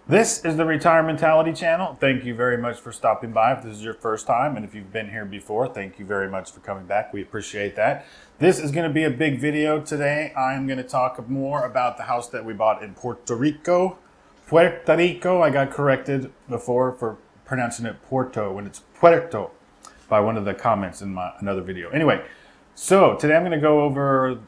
This is the Retire Mentality channel. Thank you very much for stopping by if this is your first time. And if you've been here before, thank you very much for coming back. We appreciate that. This is going to be a big video today. I'm going to talk more about the house that we bought in Puerto Rico. Puerto Rico. I got corrected before for pronouncing it Puerto when it's Puerto by one of the comments in another video. Anyway, so today I'm going to go over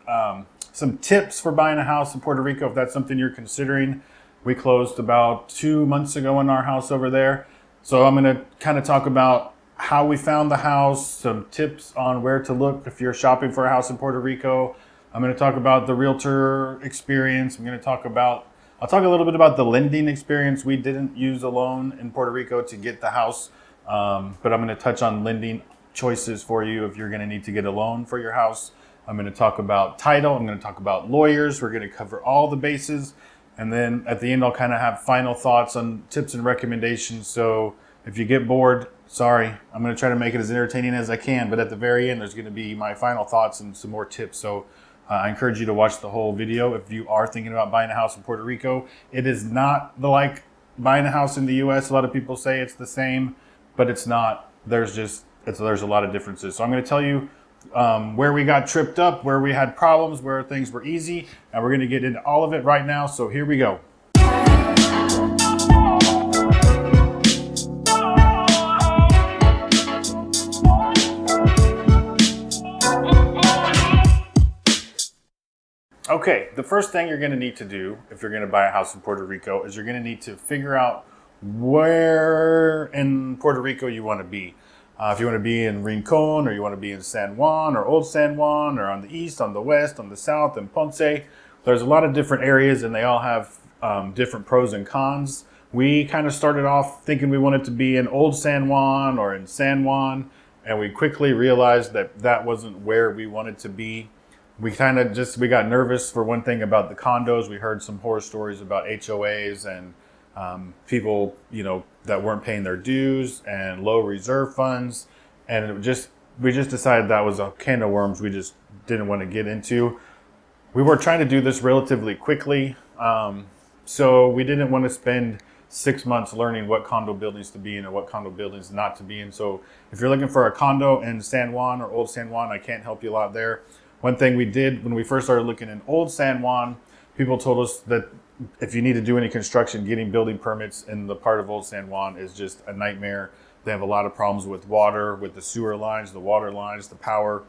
some tips for buying a house in Puerto Rico if that's something you're considering. We closed about 2 months ago on our house over there. So I'm going to kind of talk about how we found the house, some tips on where to look if you're shopping for a house in Puerto Rico. I'm going to talk about the realtor experience. I'll talk a little bit about the lending experience. We didn't use a loan in Puerto Rico to get the house, but I'm going to touch on lending choices for you if you're going to need to get a loan for your house. I'm going to talk about title. I'm going to talk about lawyers. We're going to cover all the bases. And then at the end, I'll kind of have final thoughts on tips and recommendations. So if you get bored, sorry, I'm going to try to make it as entertaining as I can. But at the very end, there's going to be my final thoughts and some more tips. So I encourage you to watch the whole video if you are thinking about buying a house in Puerto Rico. It is not like buying a house in the U.S. A lot of people say it's the same, but it's not. There's a lot of differences. So I'm going to tell you where we got tripped up, where we had problems, where things were easy, and we're going to get into all of it right now. So here we go. Okay, the first thing you're going to need to do if you're going to buy a house in Puerto Rico is you're going to need to figure out where in Puerto Rico you want to be. If you want to be in Rincon, or you want to be in San Juan, or Old San Juan, or on the east, on the west, on the south, in Ponce. There's a lot of different areas, and they all have different pros and cons. We kind of started off thinking we wanted to be in Old San Juan or in San Juan, and we quickly realized that that wasn't where we wanted to be. We got nervous for one thing about the condos. We heard some horror stories about HOAs and people, that weren't paying their dues and low reserve funds. And we just decided that was a can of worms we just didn't want to get into. We were trying to do this relatively quickly. So we didn't want to spend 6 months learning what condo buildings to be in and what condo buildings not to be in. So if you're looking for a condo in San Juan or Old San Juan, I can't help you a lot there. One thing we did when we first started looking in Old San Juan, people told us that if you need to do any construction, getting building permits in the part of Old San Juan is just a nightmare. They have a lot of problems with water, with the sewer lines, the water lines, the power.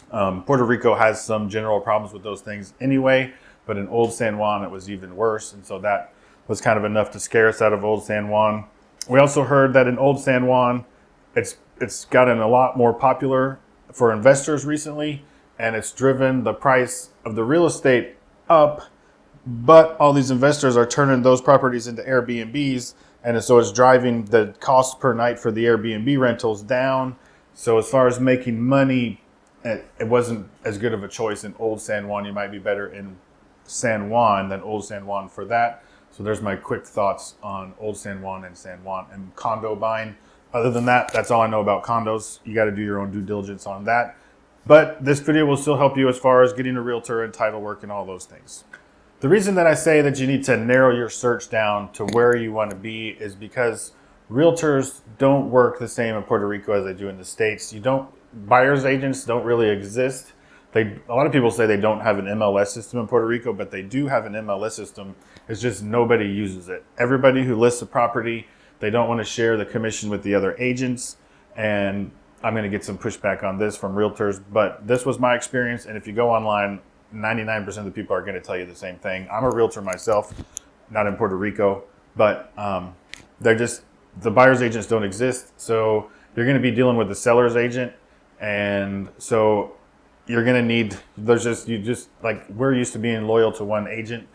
Puerto Rico has some general problems with those things anyway, but in Old San Juan, it was even worse. And so that was kind of enough to scare us out of Old San Juan. We also heard that in Old San Juan, it's gotten a lot more popular for investors recently, and it's driven the price of the real estate up. But all these investors are turning those properties into Airbnbs, and so it's driving the cost per night for the Airbnb rentals down. So as far as making money, it wasn't as good of a choice in Old San Juan. You might be better in San Juan than Old San Juan for that. So there's my quick thoughts on Old San Juan and condo buying. Other than that, that's all I know about condos. You got to do your own due diligence on that. But this video will still help you as far as getting a realtor and title work and all those things. The reason that I say that you need to narrow your search down to where you want to be is because realtors don't work the same in Puerto Rico as they do in the States. Buyer's agents don't really exist. A lot of people say they don't have an MLS system in Puerto Rico, but they do have an MLS system. It's just nobody uses it. Everybody who lists a property, they don't want to share the commission with the other agents. And I'm going to get some pushback on this from realtors, but this was my experience. And if you go online, 99% of the people are going to tell you the same thing. I'm a realtor myself, not in Puerto Rico, but the buyer's agents don't exist. So you're going to be dealing with the seller's agent. And so you're going to need, we're used to being loyal to one agent,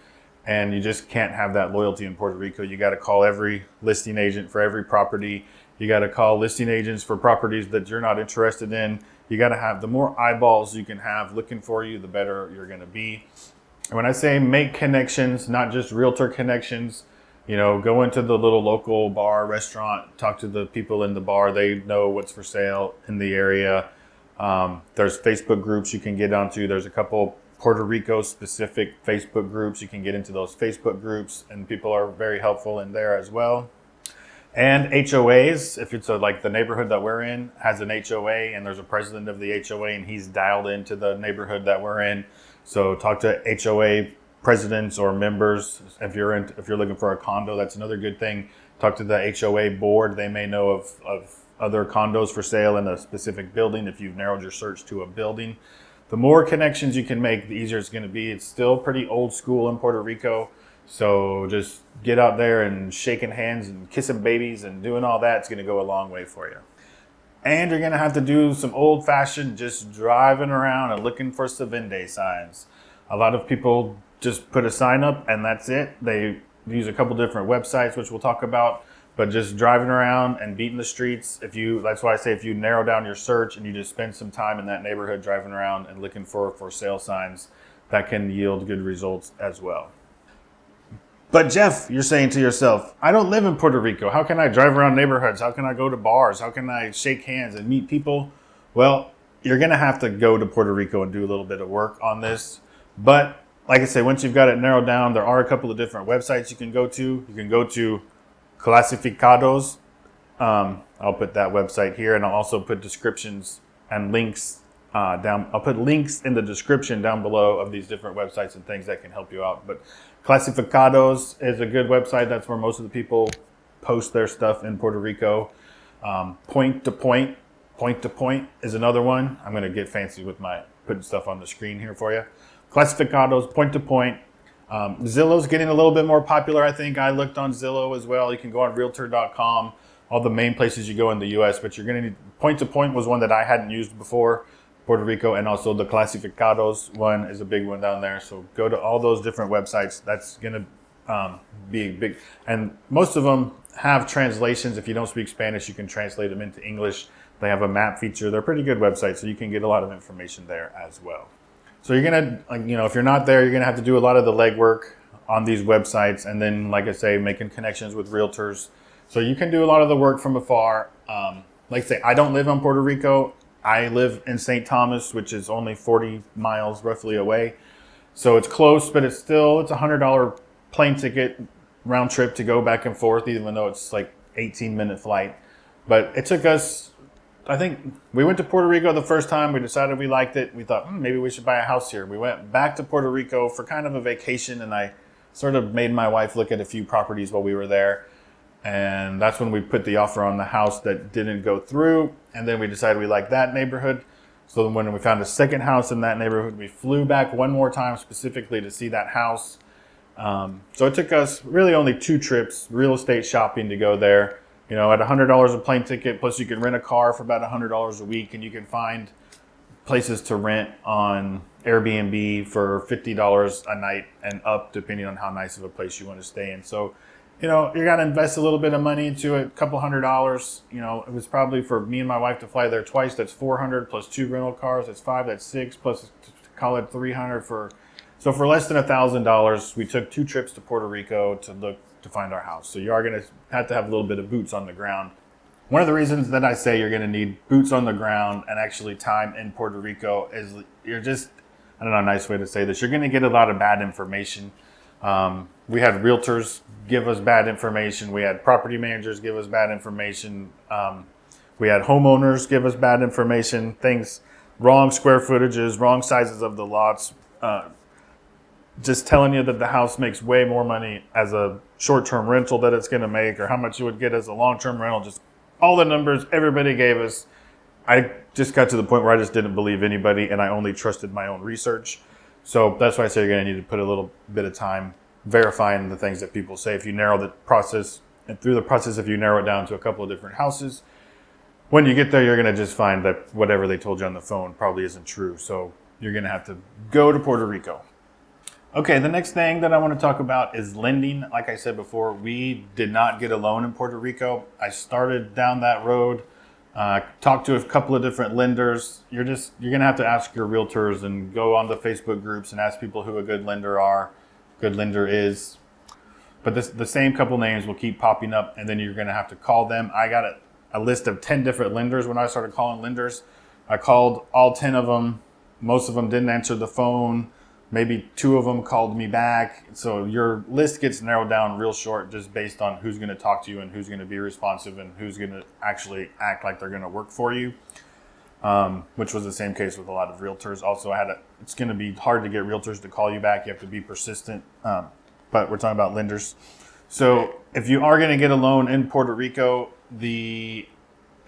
and you just can't have that loyalty in Puerto Rico. You got to call every listing agent for every property. You got to call listing agents for properties that you're not interested in. You got to have, the more eyeballs you can have looking for you, the better you're going to be. And when I say make connections, not just realtor connections, go into the little local bar, restaurant, talk to the people in the bar. They know what's for sale in the area. There's Facebook groups you can get onto. There's a couple Puerto Rico specific Facebook groups. You can get into those Facebook groups, and people are very helpful in there as well. And HOAs, if it's like the neighborhood that we're in has an HOA and there's a president of the HOA and he's dialed into the neighborhood that we're in. So talk to HOA presidents or members. If you're looking for a condo, that's another good thing. Talk to the HOA board. They may know of other condos for sale in a specific building if you've narrowed your search to a building. The more connections you can make, the easier it's going to be. It's still pretty old school in Puerto Rico. So just get out there and shaking hands and kissing babies and doing all that. It's going to go a long way for you. And you're going to have to do some old fashioned just driving around and looking for Savende signs. A lot of people just put a sign up and that's it. They use a couple different websites, which we'll talk about, but just driving around and beating the streets. That's why I say if you narrow down your search and you just spend some time in that neighborhood driving around and looking for sale signs, that can yield good results as well. But Jeff, you're saying to yourself, I don't live in Puerto Rico. How can I drive around neighborhoods? How can I go to bars? How can I shake hands and meet people? Well, you're going to have to go to Puerto Rico and do a little bit of work on this. But like I said, once you've got it narrowed down, there are a couple of different websites you can go to. You can go to Clasificados. I'll put that website here, and I'll also put descriptions and links down. I'll put links in the description down below of these different websites and things that can help you out. But Clasificados is a good website. That's where most of the people post their stuff in Puerto Rico. Point to Point is another one. I'm going to get fancy with my putting stuff on the screen here for you. Clasificados, Point to Point. Zillow's getting a little bit more popular, I think. I looked on Zillow as well. You can go on Realtor.com, all the main places you go in the U.S., but you're going to need Point to Point was one that I hadn't used before, Puerto Rico, and also the Clasificados one is a big one down there. So go to all those different websites. That's going to be big. And most of them have translations. If you don't speak Spanish, you can translate them into English. They have a map feature. They're pretty good websites, so you can get a lot of information there as well. So you're going to, if you're not there, you're going to have to do a lot of the legwork on these websites. And then, like I say, making connections with realtors. So you can do a lot of the work from afar. Like I say, I don't live in Puerto Rico. I live in St. Thomas, which is only 40 miles roughly away. So it's close, but it's a $100 plane ticket round trip to go back and forth, even though it's like 18-minute flight. But it took us, I think we went to Puerto Rico the first time. We decided we liked it. We thought, maybe we should buy a house here. We went back to Puerto Rico for kind of a vacation, and I sort of made my wife look at a few properties while we were there. And that's when we put the offer on the house that didn't go through. And then we decided we liked that neighborhood. So then when we found a second house in that neighborhood, we flew back one more time specifically to see that house. So it took us really only 2 trips, real estate shopping, to go there. At $100 a plane ticket, plus you can rent a car for about $100 a week, and you can find places to rent on Airbnb for $50 a night and up, depending on how nice of a place you want to stay in. So, you're going to invest a little bit of money into it, a couple $100. It was probably for me and my wife to fly there twice. That's $400 plus 2 rental cars. That's $500. That's $600 plus call it $300 So for less than $1,000, we took 2 trips to Puerto Rico to find our house. So you are going to have a little bit of boots on the ground. One of the reasons that I say you're going to need boots on the ground and actually time in Puerto Rico is you're just, I don't know a nice way to say this, you're going to get a lot of bad information. We had realtors give us bad information. We had property managers give us bad information. We had homeowners give us bad information, wrong square footages, wrong sizes of the lots, just telling you that the house makes way more money as a short-term rental that it's going to make, or how much you would get as a long-term rental. Just all the numbers everybody gave us. I just got to the point where I just didn't believe anybody, and I only trusted my own research. So that's why I say you're going to need to put a little bit of time verifying the things that people say. If you narrow the process, and through the process, if you narrow it down to a couple of different houses, when you get there, you're going to just find that whatever they told you on the phone probably isn't true. So you're going to have to go to Puerto Rico. Okay, the next thing that I want to talk about is lending. Like I said before, we did not get a loan in Puerto Rico. I started down that road, talked to a couple of different lenders. You're going to have to ask your realtors and go on the Facebook groups and ask people who a good lender is. But the same couple names will keep popping up, and then you're going to have to call them. I got a list of 10 different lenders when I started calling lenders. I called all 10 of them. Most of them didn't answer the phone. maybe 2 of them called me back. So your list gets narrowed down real short just based on who's going to talk to you and who's going to be responsive and who's going to actually act like they're going to work for you, which was the same case with a lot of realtors. Also, it's going to be hard to get realtors to call you back. You have to be persistent, but we're talking about lenders. So if you are going to get a loan in Puerto Rico, the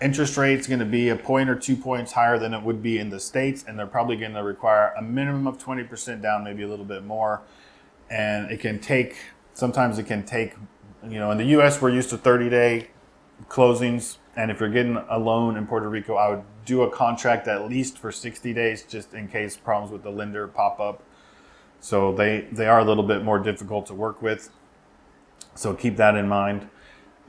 interest rate's going to be a point or 2 points higher than it would be in the States, and they're probably going to require a minimum of 20% down, maybe a little bit more. And sometimes it can take, in the US, we're used to 30-day closings. And if you're getting a loan in Puerto Rico, I would do a contract at least for 60 days, just in case problems with the lender pop up. So they are a little bit more difficult to work with. So keep that in mind.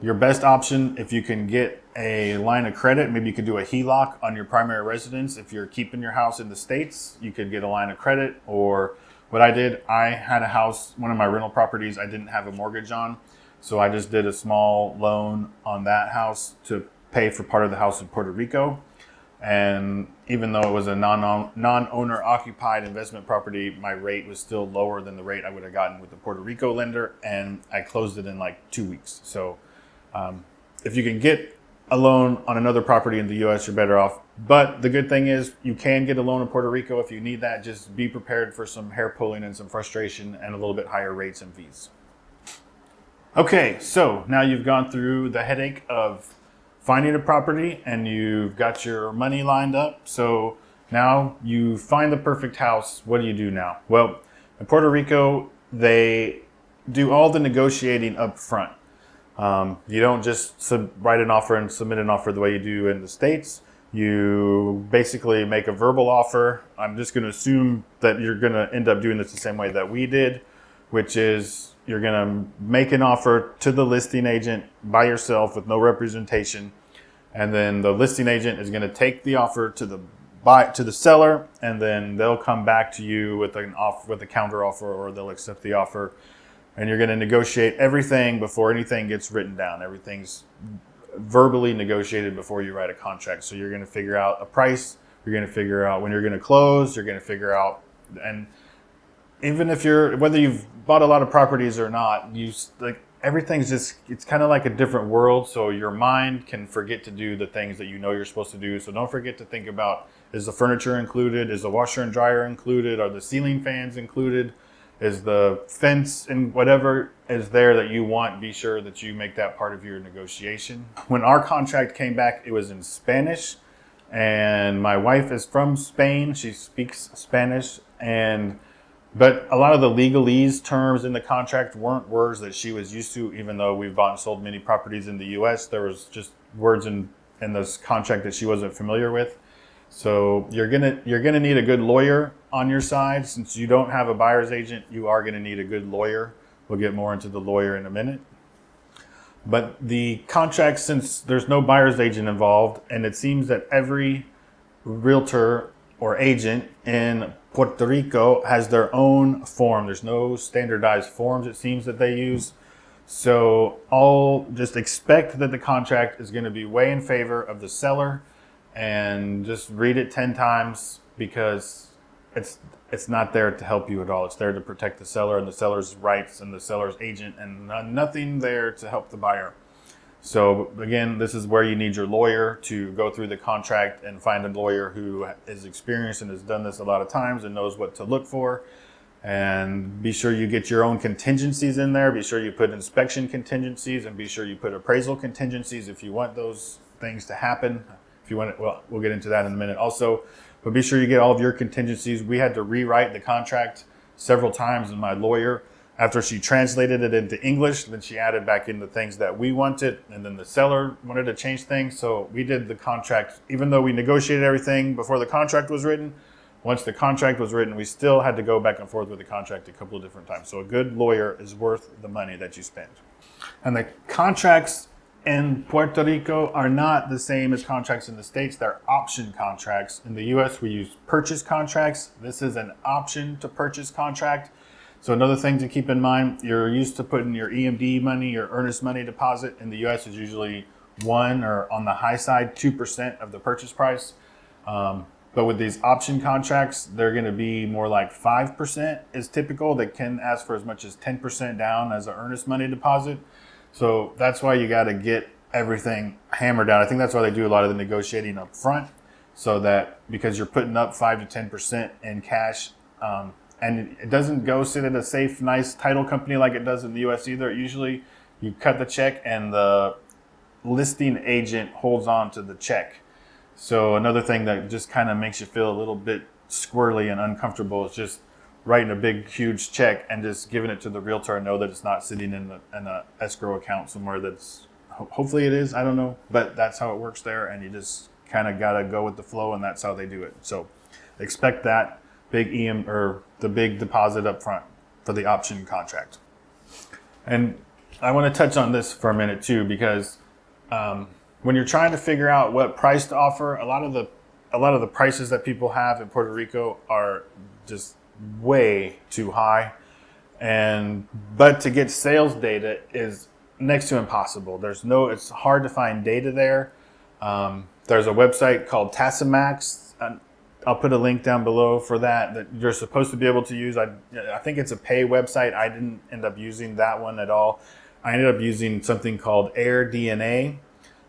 Your best option, if you can get a line of credit, maybe you could do a HELOC on your primary residence. If you're keeping your house in the States, you could get a line of credit. Or what I did, I had a house, one of my rental properties, I didn't have a mortgage on. So I just did a small loan on that house to pay for part of the house in Puerto Rico. And even though it was a non-owner occupied investment property, my rate was still lower than the rate I would have gotten with the Puerto Rico lender. And I closed it in like 2 weeks. So if you can get a loan on another property in the U.S., you're better off. But the good thing is you can get a loan in Puerto Rico if you need that. Just be prepared for some hair pulling and some frustration and a little bit higher rates and fees. Okay, so now you've gone through the headache of finding a property and you've got your money lined up. So now you find the perfect house. What do you do now? Well, in Puerto Rico, they do all the negotiating up front. You don't just write an offer and submit an offer the way you do in the States. You basically make a verbal offer. I'm just going to assume that you're going to end up doing this the same way that we did, which is you're going to make an offer to the listing agent by yourself with no representation. And then the listing agent is going to take the offer to the seller, and then they'll come back to you with a counter offer, or they'll accept the offer. And you're going to negotiate everything before anything gets written down. Everything's verbally negotiated before you write a contract. So you're going to figure out a price. You're going to figure out when you're going to close. You're going to figure out, and even if whether you've bought a lot of properties or not, everything's it's kind of like a different world. So your mind can forget to do the things that you're supposed to do. So don't forget to think about, is the furniture included? Is the washer and dryer included? Are the ceiling fans included? Is the fence and whatever is there that you want, be sure that you make that part of your negotiation. When our contract came back, it was in Spanish, and my wife is from Spain. She speaks Spanish, but a lot of the legalese terms in the contract weren't words that she was used to. Even though we've bought and sold many properties in the U.S., there was just words in this contract that she wasn't familiar with. So you're gonna need a good lawyer on your side. Since you don't have a buyer's agent, you are gonna need a good lawyer. We'll get more into the lawyer in a minute. But the contract, since there's no buyer's agent involved, and it seems that every realtor or agent in Puerto Rico has their own form. There's no standardized forms, it seems, that they use. So I'll just expect that the contract is going to be way in favor of the seller, and just read it 10 times, because it's not there to help you at all. It's there to protect the seller and the seller's rights and the seller's agent, and nothing there to help the buyer. So again, this is where you need your lawyer to go through the contract and find a lawyer who is experienced and has done this a lot of times and knows what to look for. And be sure you get your own contingencies in there. Be sure you put inspection contingencies, and be sure you put appraisal contingencies if you want those things to happen. If you want it, well, we'll get into that in a minute also. But be sure you get all of your contingencies. We had to rewrite the contract several times, and my lawyer, after she translated it into English, then she added back in the things that we wanted, and then the seller wanted to change things. So we did the contract, even though we negotiated everything before the contract was written. Once the contract was written, we still had to go back and forth with the contract a couple of different times. So a good lawyer is worth the money that you spend. And the contracts in Puerto Rico are not the same as contracts in the States. They're option contracts. In the US, we use purchase contracts. This is an option to purchase contract. So another thing to keep in mind, you're used to putting your EMD money, your earnest money deposit. In the US, is usually 1, or on the high side, 2% of the purchase price. But with these option contracts, they're going to be more like 5% is typical. They can ask for as much as 10% down as an earnest money deposit. So that's why you got to get everything hammered down. I think that's why they do a lot of the negotiating up front, so that because you're putting up 5 to 10% in cash, and it doesn't go sit at a safe, nice title company like it does in the U.S. either. Usually you cut the check and the listing agent holds on to the check. So another thing that just kind of makes you feel a little bit squirrely and uncomfortable is just writing a big, huge check and just giving it to the realtor and know that it's not sitting in an escrow account somewhere that's, hopefully it is, I don't know, but that's how it works there. And you just kind of got to go with the flow, and that's how they do it. So expect that big the big deposit up front for the option contract. And I want to touch on this for a minute too, because when you're trying to figure out what price to offer, a lot of the prices that people have in Puerto Rico are just way too high. But to get sales data is next to impossible. It's hard to find data there. There's a website called Tasimax. I'll put a link down below for that you're supposed to be able to use. I think it's a pay website. I didn't end up using that one at all. I ended up using something called AirDNA.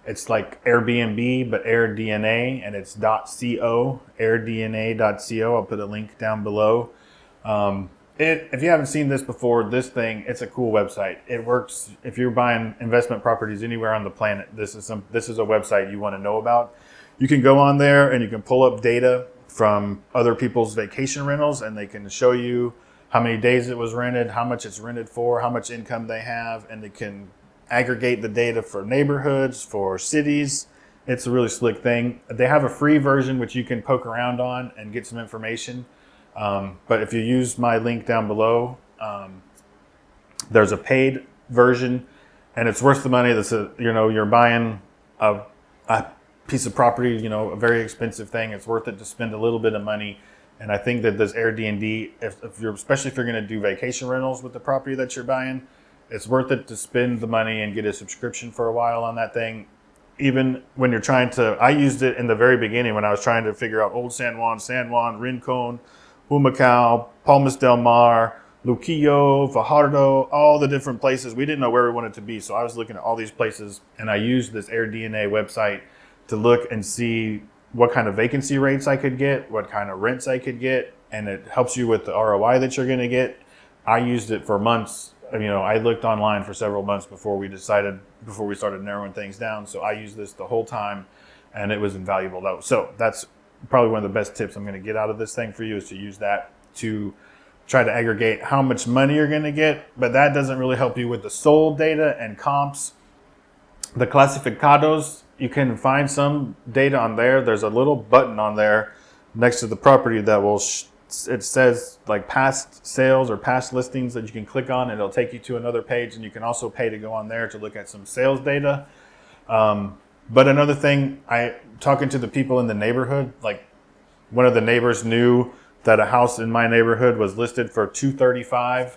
It's like Airbnb, but AirDNA, and it's .co, airdna.co. I'll put a link down below. If you haven't seen this before, it's a cool website. It works if you're buying investment properties anywhere on the planet. This is a website you want to know about. You can go on there and you can pull up data from other people's vacation rentals, and they can show you how many days it was rented, how much it's rented for, how much income they have, and they can aggregate the data for neighborhoods, for cities. It's a really slick thing. They have a free version which you can poke around on and get some information. But if you use my link down below, there's a paid version, and it's worth the money. You're buying a piece of property, a very expensive thing. It's worth it to spend a little bit of money. And I think that this Airbnb, especially if you're going to do vacation rentals with the property that you're buying, it's worth it to spend the money and get a subscription for a while on that thing. Even when you're I used it in the very beginning when I was trying to figure out Old San Juan, Rincon, Humacao, Palmas del Mar, Luquillo, Fajardo, all the different places. We didn't know where we wanted to be. So I was looking at all these places, and I used this AirDNA website to look and see what kind of vacancy rates I could get, what kind of rents I could get, and it helps you with the ROI that you're going to get. I used it for months. I looked online for several months before we started narrowing things down. So I used this the whole time, and it was invaluable. So that's probably one of the best tips I'm going to get out of this thing for you, is to use that to try to aggregate how much money you're going to get. But that doesn't really help you with the sold data and comps. The clasificados, you can find some data on there. There's a little button on there next to the property that it says like past sales or past listings that you can click on, and it'll take you to another page, and you can also pay to go on there to look at some sales data. But another thing, talking to the people in the neighborhood, like one of the neighbors knew that a house in my neighborhood was listed for $235,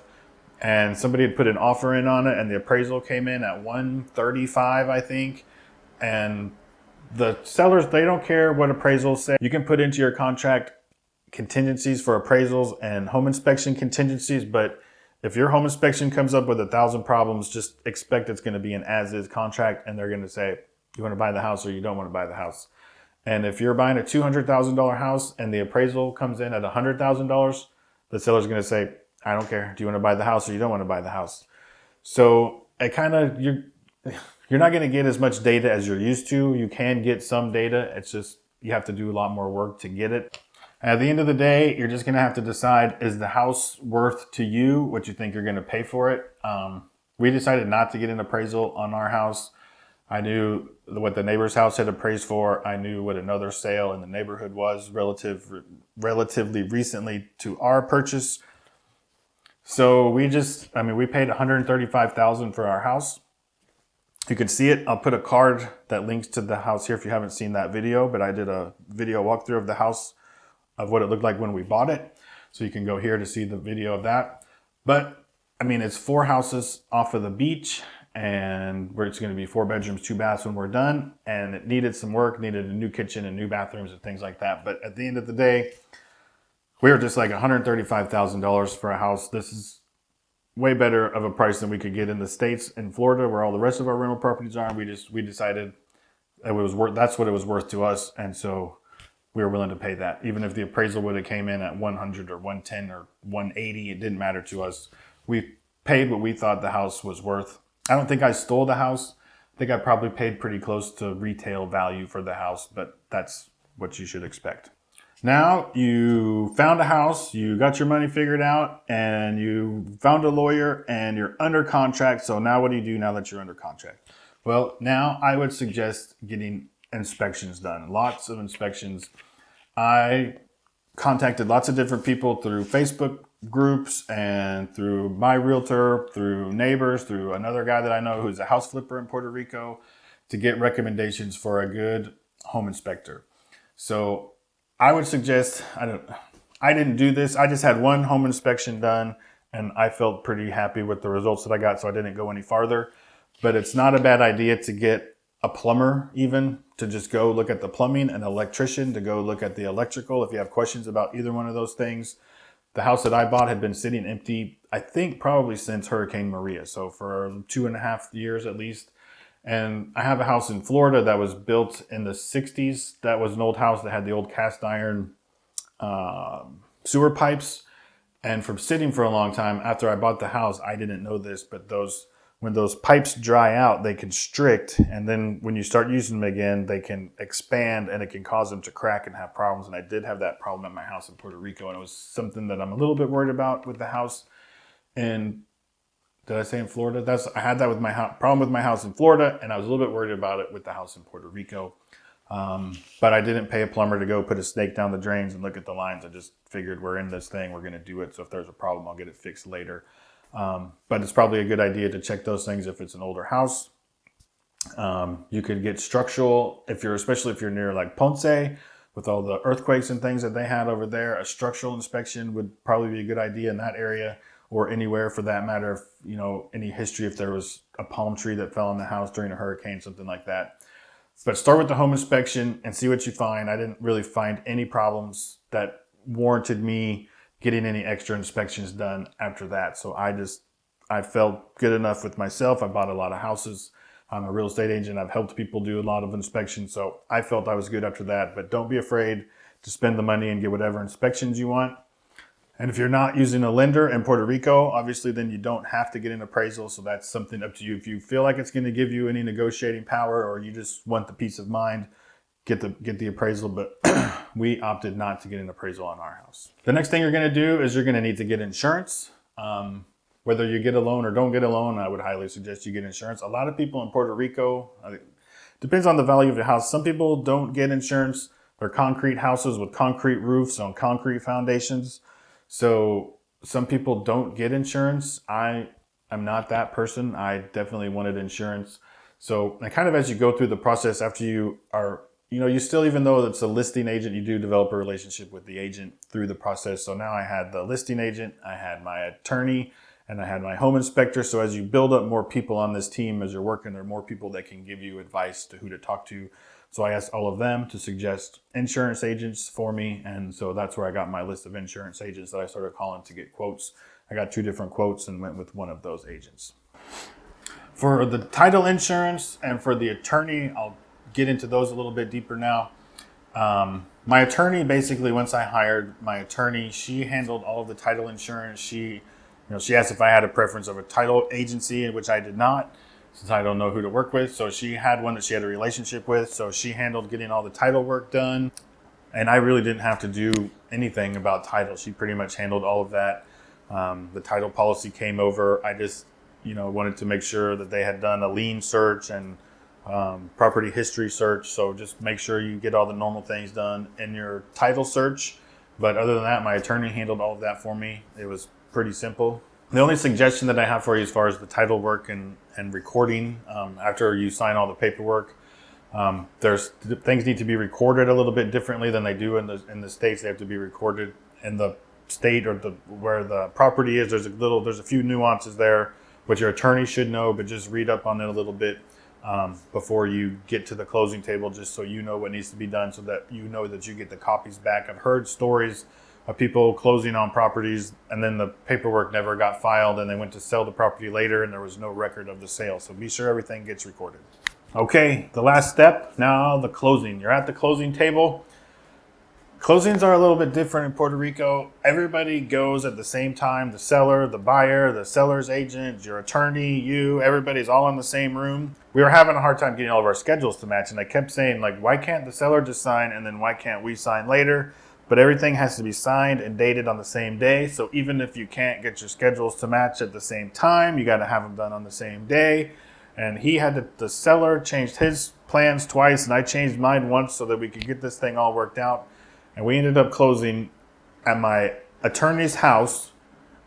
and somebody had put an offer in on it, and the appraisal came in at $135, I think. And the sellers, they don't care what appraisals say. You can put into your contract contingencies for appraisals and home inspection contingencies, but if your home inspection comes up with 1,000 problems, just expect it's going to be an as-is contract, and they're going to say, you want to buy the house or you don't want to buy the house. And if you're buying a $200,000 house and the appraisal comes in at $100,000, the seller's going to say, I don't care. Do you want to buy the house or you don't want to buy the house? So you're not going to get as much data as you're used to. You can get some data. It's just you have to do a lot more work to get it. At the end of the day, you're just going to have to decide, is the house worth to you what you think you're going to pay for it? We decided not to get an appraisal on our house. I knew what the neighbor's house had appraised for. I knew what another sale in the neighborhood was relatively recently to our purchase. So we paid $135,000 for our house. You can see it. I'll put a card that links to the house here if you haven't seen that video, but I did a video walkthrough of the house of what it looked like when we bought it. So you can go here to see the video of that. But it's 4 houses off of the beach, and it's going to be 4 bedrooms, 2 baths when we're done. And it needed some work, needed a new kitchen and new bathrooms and things like that. But at the end of the day, we were just like $135,000 for a house. This is way better of a price than we could get in the States, in Florida, where all the rest of our rental properties are. We decided it was worth, that's what it was worth to us. And so we were willing to pay that. Even if the appraisal would have came in at 100 or 110 or 180, it didn't matter to us. We paid what we thought the house was worth. I don't think I stole the house. I think I probably paid pretty close to retail value for the house, but that's what you should expect. Now you found a house, you got your money figured out, and you found a lawyer and you're under contract. So now what do you do now that you're under contract? Well, now I would suggest getting inspections done. Lots of inspections. I contacted lots of different people through Facebook groups and through my realtor, through neighbors, through another guy that I know who's a house flipper in Puerto Rico to get recommendations for a good home inspector. So I would suggest, I didn't do this. I just had one home inspection done and I felt pretty happy with the results that I got. So I didn't go any farther, but it's not a bad idea to get a plumber, even to just go look at the plumbing, an electrician to go look at the electrical. If you have questions about either one of those things. The house that I bought had been sitting empty, I think probably since Hurricane Maria. So for 2.5 years at least. And I have a house in Florida that was built in the 60s. That was an old house that had the old cast iron sewer pipes. And from sitting for a long time after I bought the house, I didn't know this, but when those pipes dry out, they constrict. And then when you start using them again, they can expand and it can cause them to crack and have problems. And I did have that problem at my house in Puerto Rico. And it was something that I'm a little bit worried about with the house. And did I say in Florida? I had that with my problem with my house in Florida, and I was a little bit worried about it with the house in Puerto Rico. But I didn't pay a plumber to go put a snake down the drains and look at the lines. I just figured we're in this thing, we're going to do it. So if there's a problem, I'll get it fixed later. But it's probably a good idea to check those things if it's an older house. You could get structural, especially if you're near like Ponce, with all the earthquakes and things that they had over there. A structural inspection would probably be a good idea in that area. Or anywhere for that matter, if, any history, if there was a palm tree that fell in the house during a hurricane, something like that. But start with the home inspection and see what you find. I didn't really find any problems that warranted me getting any extra inspections done after that. So I felt good enough with myself. I bought a lot of houses. I'm a real estate agent. I've helped people do a lot of inspections. So I felt I was good after that. But don't be afraid to spend the money and get whatever inspections you want. And if you're not using a lender in Puerto Rico, obviously, then you don't have to get an appraisal. So that's something up to you. If you feel like it's going to give you any negotiating power or you just want the peace of mind, get the appraisal. But we opted not to get an appraisal on our house. The next thing you're going to do is you're going to need to get insurance. Whether you get a loan or don't get a loan, I would highly suggest you get insurance. A lot of people in Puerto Rico, depends on the value of your house. Some people don't get insurance. They're concrete houses with concrete roofs on concrete foundations. So some people don't get insurance. I am not that person. I definitely wanted insurance. So and kind of as you go through the process after you are, you still, even though it's a listing agent, you do develop a relationship with the agent through the process. So now I had the listing agent, I had my attorney, and I had my home inspector. So as you build up more people on this team, as you're working, there are more people that can give you advice to who to talk to. So I asked all of them to suggest insurance agents for me. And so that's where I got my list of insurance agents that I started calling to get quotes. I got 2 different quotes and went with one of those agents. For the title insurance and for the attorney, I'll get into those a little bit deeper now. My attorney, basically, once I hired my attorney, she handled all of the title insurance. She asked if I had a preference of a title agency, in which I did not, since I don't know who to work with. So she had one that she had a relationship with. So she handled getting all the title work done. And I really didn't have to do anything about title. She pretty much handled all of that. The title policy came over. I just, wanted to make sure that they had done a lien search and property history search. So just make sure you get all the normal things done in your title search. But other than that, my attorney handled all of that for me. It was pretty simple. The only suggestion that I have for you as far as the title work and recording, after you sign all the paperwork, things need to be recorded a little bit differently than they do in the States. They have to be recorded in the state or where the property is. There's a few nuances there what your attorney should know, but just read up on it a little bit before you get to the closing table, just so you know what needs to be done, so that you know that you get the copies back. I've heard stories of people closing on properties and then the paperwork never got filed and they went to sell the property later and there was no record of the sale. So be sure everything gets recorded. Okay, the last step, now the closing. You're at the closing table. Closings are a little bit different in Puerto Rico. Everybody goes at the same time. The seller, the buyer, the seller's agent, your attorney, you, everybody's all in the same room. We were having a hard time getting all of our schedules to match. And I kept saying, like, why can't the seller just sign and then why can't we sign later? But everything has to be signed and dated on the same day. So even if you can't get your schedules to match at the same time, you got to have them done on the same day. And the seller changed his plans twice and I changed mine once so that we could get this thing all worked out. And we ended up closing at my attorney's house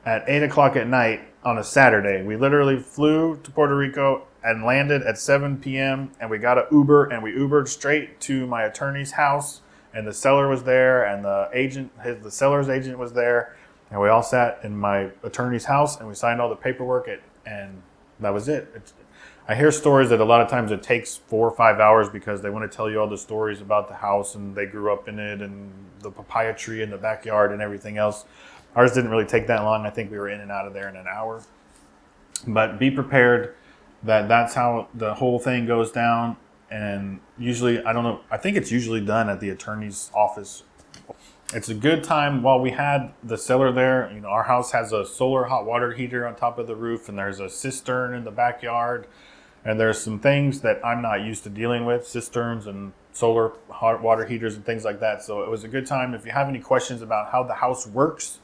at 8 o'clock at night on a Saturday. We literally flew to Puerto Rico and landed at 7 p.m. and we got an Uber and we Ubered straight to my attorney's house, and the seller was there and the seller's agent was there, and we all sat in my attorney's house and we signed all the paperwork and that was it. I hear stories that a lot of times it takes 4 or 5 hours because they want to tell you all the stories about the house and they grew up in it and the papaya tree in the backyard and everything else. Ours didn't really take that long. I think we were in and out of there in an hour. But be prepared that that's how the whole thing goes down. And usually, I think it's usually done at the attorney's office. It's a good time. While we had the seller there, our house has a solar hot water heater on top of the roof and there's a cistern in the backyard. And there's some things that I'm not used to dealing with, cisterns and solar hot water heaters and things like that. So it was a good time. If you have any questions about how the house works,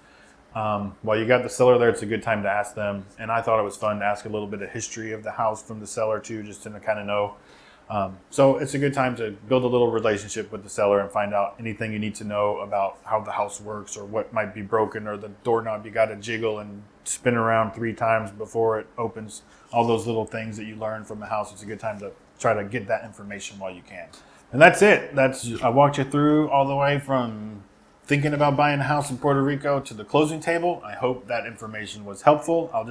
while you got the seller there, it's a good time to ask them. And I thought it was fun to ask a little bit of history of the house from the seller too, just to kind of know. So it's a good time to build a little relationship with the seller and find out anything you need to know about how the house works or what might be broken or the doorknob you got to jiggle and spin around 3 times before it opens. All those little things that you learn from the house. It's a good time to try to get that information while you can. And that's it. I walked you through all the way from thinking about buying a house in Puerto Rico to the closing table. I hope that information was helpful. I'll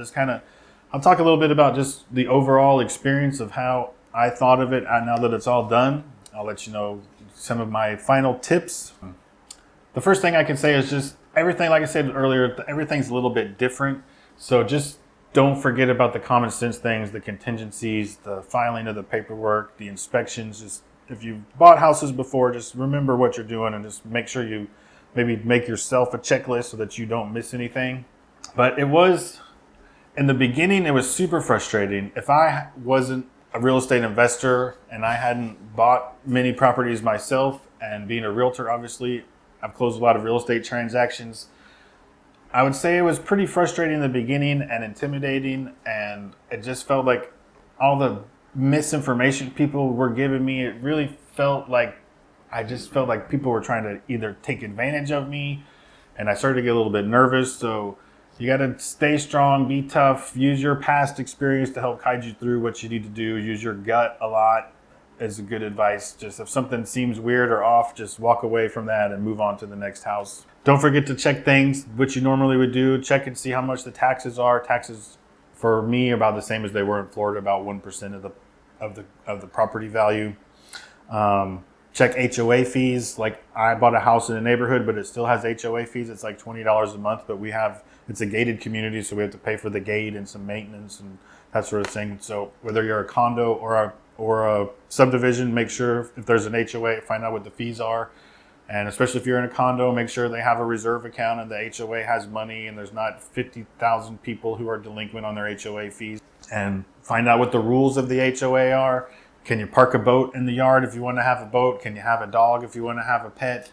talk a little bit about just the overall experience of how I thought of it now that it's all done. I'll let you know some of my final tips. The first thing I can say is just everything, like I said earlier, everything's a little bit different. So just don't forget about the common sense things, the contingencies, the filing of the paperwork, the inspections. Just if you've bought houses before, just remember what you're doing and just make sure you maybe make yourself a checklist so that you don't miss anything. But in the beginning, it was super frustrating. If I wasn't a real estate investor and I hadn't bought many properties myself, and being a realtor, obviously, I've closed a lot of real estate transactions. I would say it was pretty frustrating in the beginning and intimidating, and it just felt like all the misinformation people were giving me, it really felt like people were trying to either take advantage of me, and I started to get a little bit nervous. So you got to stay strong, be tough, use your past experience to help guide you through what you need to do. Use your gut a lot is a good advice. Just if something seems weird or off, just walk away from that and move on to the next house. Don't forget to check things, which you normally would do. Check and see how much the taxes are. Taxes for me are about the same as they were in Florida, about 1% of the property value. Check HOA fees. Like, I bought a house in a neighborhood, but it still has HOA fees. It's like $20 a month, but it's a gated community, so we have to pay for the gate and some maintenance and that sort of thing. So whether you're a condo or a subdivision, make sure if there's an HOA, find out what the fees are. And especially if you're in a condo, make sure they have a reserve account and the HOA has money and there's not 50,000 people who are delinquent on their HOA fees. And find out what the rules of the HOA are. Can you park a boat in the yard if you want to have a boat? Can you have a dog if you want to have a pet?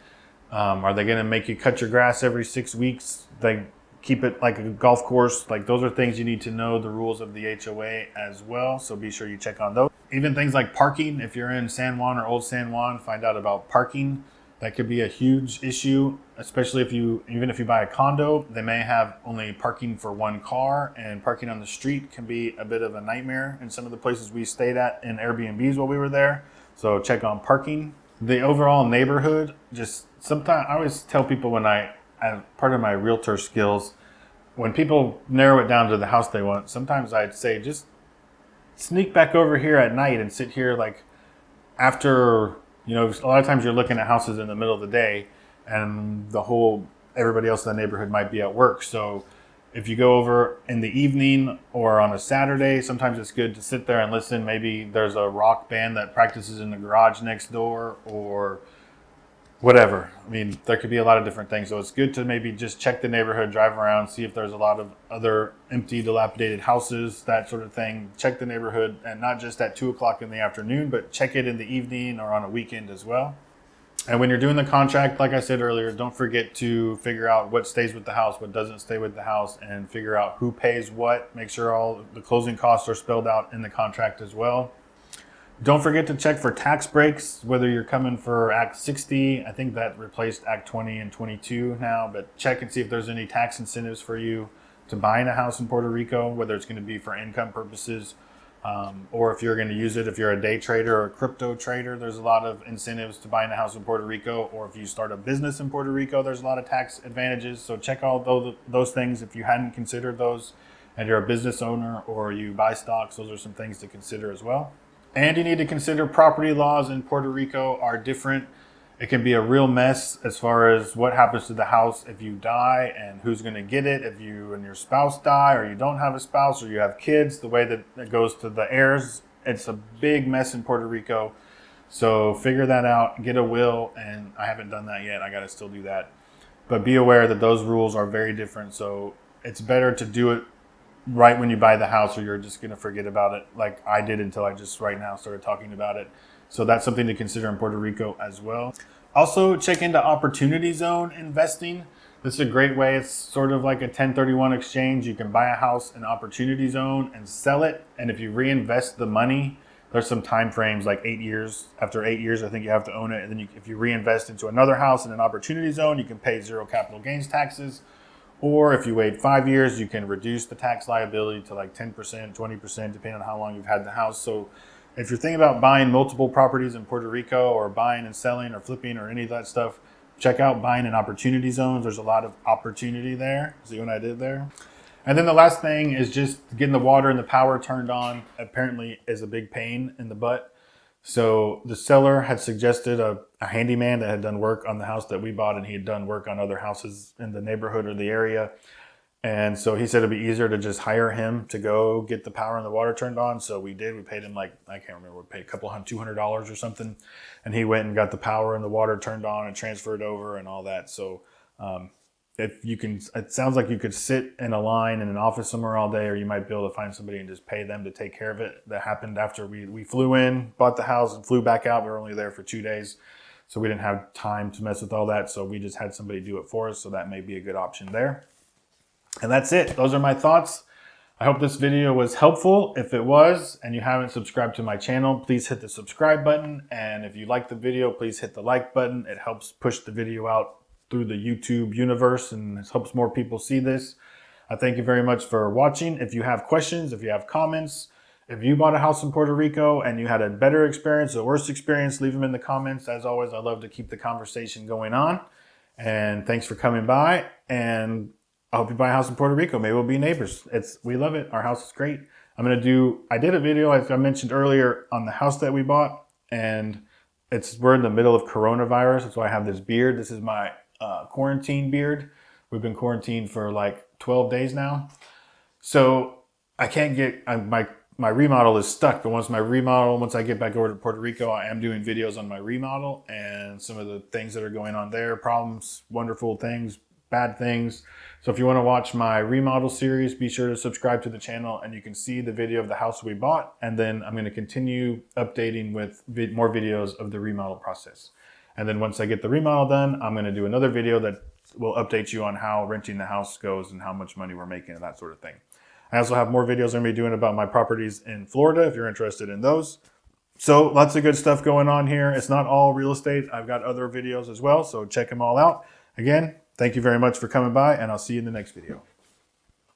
Are they going to make you cut your grass every 6 weeks? They keep it like a golf course. Like, those are things you need to know, the rules of the HOA as well. So be sure you check on those. Even things like parking. If you're in San Juan or Old San Juan, find out about parking. That could be a huge issue, especially even if you buy a condo, they may have only parking for one car, and parking on the street can be a bit of a nightmare in some of the places we stayed at in Airbnbs while we were there. So check on parking. The overall neighborhood, just sometimes I always tell people as part of my realtor skills, when people narrow it down to the house they want, sometimes I'd say just sneak back over here at night and sit here like after, a lot of times you're looking at houses in the middle of the day and everybody else in the neighborhood might be at work. So if you go over in the evening or on a Saturday, sometimes it's good to sit there and listen. Maybe there's a rock band that practices in the garage next door or whatever. I mean, there could be a lot of different things. So it's good to maybe just check the neighborhood, drive around, see if there's a lot of other empty, dilapidated houses, that sort of thing. Check the neighborhood, and not just at 2 o'clock in the afternoon, but check it in the evening or on a weekend as well. And when you're doing the contract, like I said earlier, don't forget to figure out what stays with the house, what doesn't stay with the house, and figure out who pays what. Make sure all the closing costs are spelled out in the contract as well. Don't forget to check for tax breaks, whether you're coming for Act 60. I think that replaced Act 20 and 22 now, but check and see if there's any tax incentives for you to buying a house in Puerto Rico, whether it's going to be for income purposes or if you're going to use it. If you're a day trader or a crypto trader, there's a lot of incentives to buying a house in Puerto Rico. Or if you start a business in Puerto Rico, there's a lot of tax advantages. So check all those things if you hadn't considered those and you're a business owner or you buy stocks. Those are some things to consider as well. And you need to consider property laws in Puerto Rico are different. It can be a real mess as far as what happens to the house if you die and who's going to get it. If you and your spouse die, or you don't have a spouse, or you have kids, the way that it goes to the heirs, it's a big mess in Puerto Rico. So figure that out, get a will. And I haven't done that yet. I got to still do that. But be aware that those rules are very different. So it's better to do it right when you buy the house, or you're just going to forget about it like I did until I just right now started talking about it. So that's something to consider in Puerto Rico as well. Also, check into opportunity zone investing. This is a great way. It's sort of like a 1031 exchange. You can buy a house in opportunity zone and sell it. And if you reinvest the money, there's some time frames like 8 years. After 8 years, I think you have to own it. And then if you reinvest into another house in an opportunity zone, you can pay zero capital gains taxes. Or if you wait 5 years, you can reduce the tax liability to like 10%, 20%, depending on how long you've had the house. So if you're thinking about buying multiple properties in Puerto Rico, or buying and selling or flipping or any of that stuff, check out buying in opportunity zones. There's a lot of opportunity there. See what I did there? And then the last thing is just getting the water and the power turned on. Apparently is a big pain in the butt. So the seller had suggested a handyman that had done work on the house that we bought, and he had done work on other houses in the neighborhood or the area. And so he said it'd be easier to just hire him to go get the power and the water turned on. So we did. We paid him like, I can't remember, we paid $200 or something. And he went and got the power and the water turned on and transferred over and all that. So it sounds like you could sit in a line in an office somewhere all day, or you might be able to find somebody and just pay them to take care of it. That happened after we flew in, bought the house, and flew back out. We were only there for 2 days, so we didn't have time to mess with all that. So we just had somebody do it for us. So that may be a good option there. And that's it. Those are my thoughts. I hope this video was helpful. If it was, and you haven't subscribed to my channel, please hit the subscribe button. And if you like the video, please hit the like button. It helps push the video out through the YouTube universe and it helps more people see this. I thank you very much for watching. If you have questions, if you have comments, if you bought a house in Puerto Rico and you had a better experience or worse experience, leave them in the comments. As always, I love to keep the conversation going on. And thanks for coming by. And I hope you buy a house in Puerto Rico. Maybe we'll be neighbors. We love it. Our house is great. I did a video, as I mentioned earlier, on the house that we bought, and we're in the middle of coronavirus. That's why I have this beard. This is my quarantine beard. We've been quarantined for like 12 days now. So I can't get, my remodel is stuck. But once I get back over to Puerto Rico, I am doing videos on my remodel and some of the things that are going on there, problems, wonderful things, bad things. So if you want to watch my remodel series, be sure to subscribe to the channel and you can see the video of the house we bought. And then I'm going to continue updating with more videos of the remodel process. And then once I get the remodel done, I'm going to do another video that will update you on how renting the house goes and how much money we're making and that sort of thing. I also have more videos I'm going to be doing about my properties in Florida if you're interested in those. So lots of good stuff going on here. It's not all real estate. I've got other videos as well, so check them all out. Again, thank you very much for coming by, and I'll see you in the next video.